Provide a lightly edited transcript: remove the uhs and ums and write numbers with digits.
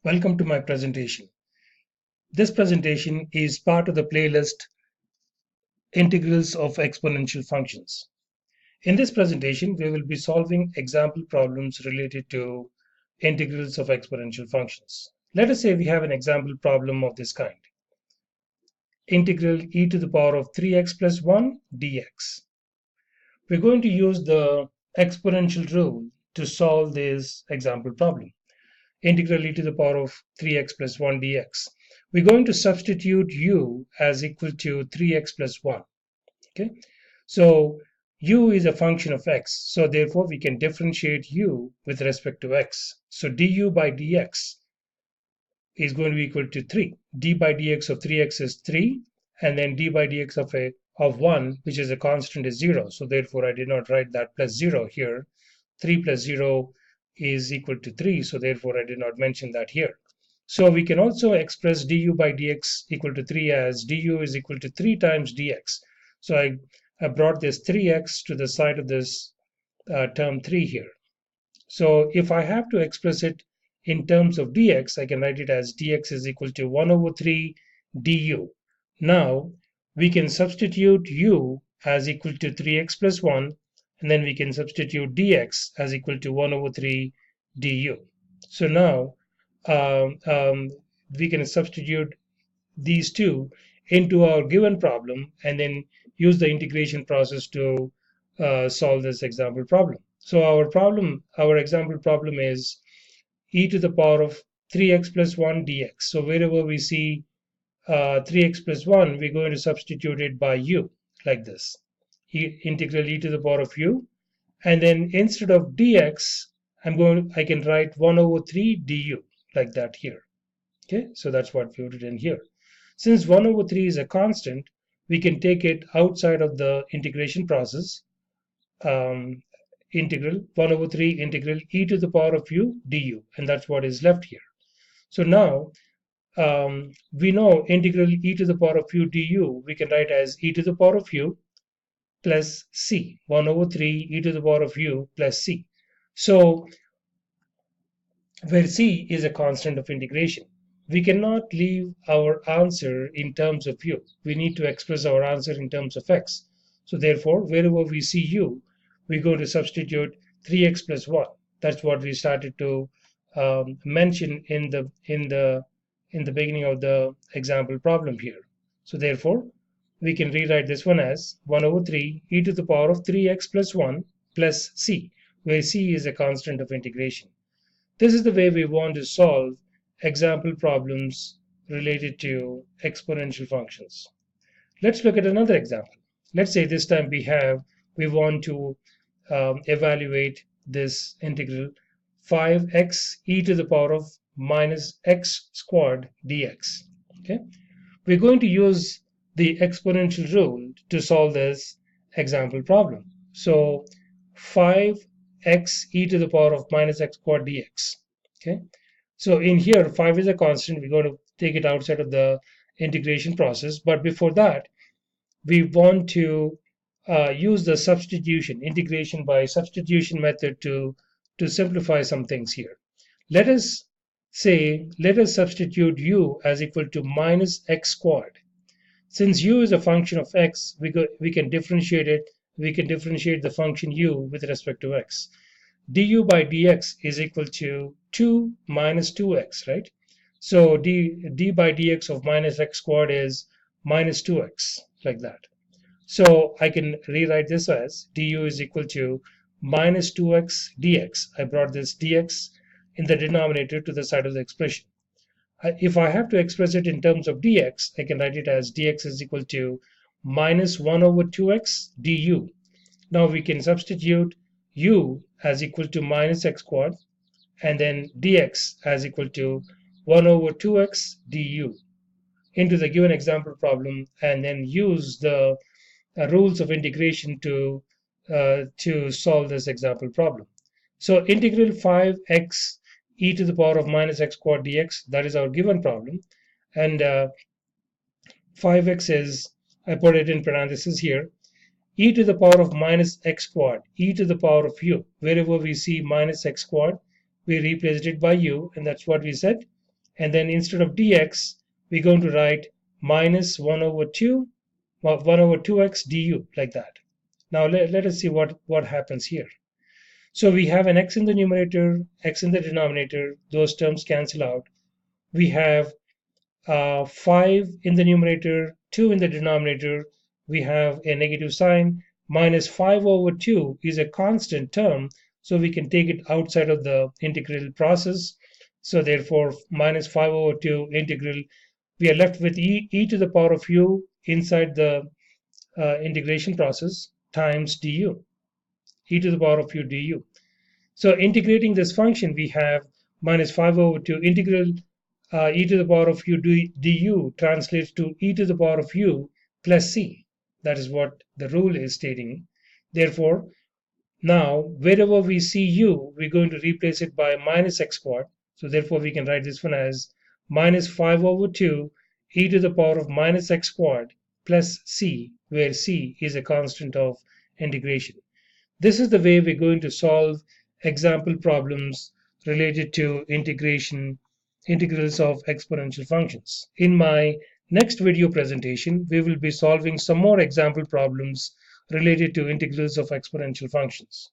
Welcome to my presentation. This presentation is part of the playlist Integrals of Exponential Functions. In this presentation, we will be solving example problems related to integrals of exponential functions. Let us say we have an example problem of this kind. Integral e to the power of 3x plus 1 dx. We're going to use the exponential rule to solve this example problem. Integral e to the power of 3x plus 1 dx. We're going to substitute u as equal to 3x plus 1. Okay, so u is a function of x, so therefore we can differentiate u with respect to x. So du by dx is going to be equal to 3. d by dx of 3x is 3, and then d by dx of 1, which is a constant, is 0. So therefore I did not write that plus 0 here. 3 plus 0 is equal to 3, so therefore I did not mention that here. So we can also express du by dx equal to 3 as du is equal to 3 times dx. So I brought this 3x to the side of this term 3 here. So if I have to express it in terms of dx, I can write it as dx is equal to 1 over 3 du. Now we can substitute u as equal to 3x plus 1, and then we can substitute dx as equal to 1 over 3 du. So now we can substitute these two into our given problem and then use the integration process to solve this example problem. So our example problem is e to the power of 3x plus 1 dx. So wherever we see 3x plus 1, we're going to substitute it by u, like this. Integral e to the power of u, and then instead of dx, I can write 1 over 3 du, like that here. Okay, so that's what we have written here. Since 1 over 3 is a constant, we can take it outside of the integration process. Integral 1 over 3 integral e to the power of u du, and that's what is left here. So now we know integral e to the power of u du we can write as e to the power of u plus c, 1 over 3 e to the power of u plus c. So where c is a constant of integration, we cannot leave our answer in terms of u. We need to express our answer in terms of x. So therefore, wherever we see u, we're going to substitute 3x plus 1. That's what we started to mention in the beginning of the example problem here. So therefore, we can rewrite this one as 1 over 3 e to the power of 3x plus 1 plus c, where c is a constant of integration. This is the way we want to solve example problems related to exponential functions. Let's look at another example. Let's say this time we want to evaluate this integral 5x e to the power of minus x squared dx. Okay, we're going to use the exponential rule to solve this example problem. So 5x e to the power of minus x squared dx. Okay, so in here 5 is a constant. We're going to take it outside of the integration process, but before that we want to use the integration by substitution method to simplify some things here. Let us substitute u as equal to minus x squared. Since u is a function of x, we can differentiate it. We can differentiate the function u with respect to x. Du by dx is equal to 2 minus 2x, right? So d by dx of minus x squared is minus 2x, like that. So I can rewrite this as du is equal to minus 2x dx. I brought this dx in the denominator to the side of the expression. If I have to express it in terms of dx, I can write it as dx is equal to minus 1 over 2x du. Now we can substitute u as equal to minus x squared, and then dx as equal to 1 over 2x du into the given example problem, and then use the rules of integration to solve this example problem. So integral 5x e to the power of minus x squared dx, that is our given problem, and 5x is, I put it in parentheses here, e to the power of minus x squared, e to the power of u. Wherever we see minus x squared, we replaced it by u, and that's what we said. and then instead of dx, we're going to write minus 1 over 2, 1 over 2x du, like that. Now let us see what happens here. So we have an x in the numerator, x in the denominator, those terms cancel out. We have 5 in the numerator, 2 in the denominator, we have a negative sign. Minus 5 over 2 is a constant term, so we can take it outside of the integral process. So therefore, minus 5 over 2 integral, we are left with e to the power of u inside the integration process times du, e to the power of u du. So integrating this function, we have minus 5 over 2 integral e to the power of u du translates to e to the power of u plus c. That is what the rule is stating. Therefore, now wherever we see u, we're going to replace it by minus x squared. So therefore, we can write this one as minus 5 over 2 e to the power of minus x squared plus c, where c is a constant of integration. This is the way we're going to solve example problems related to integrals of exponential functions. In my next video presentation, we will be solving some more example problems related to integrals of exponential functions.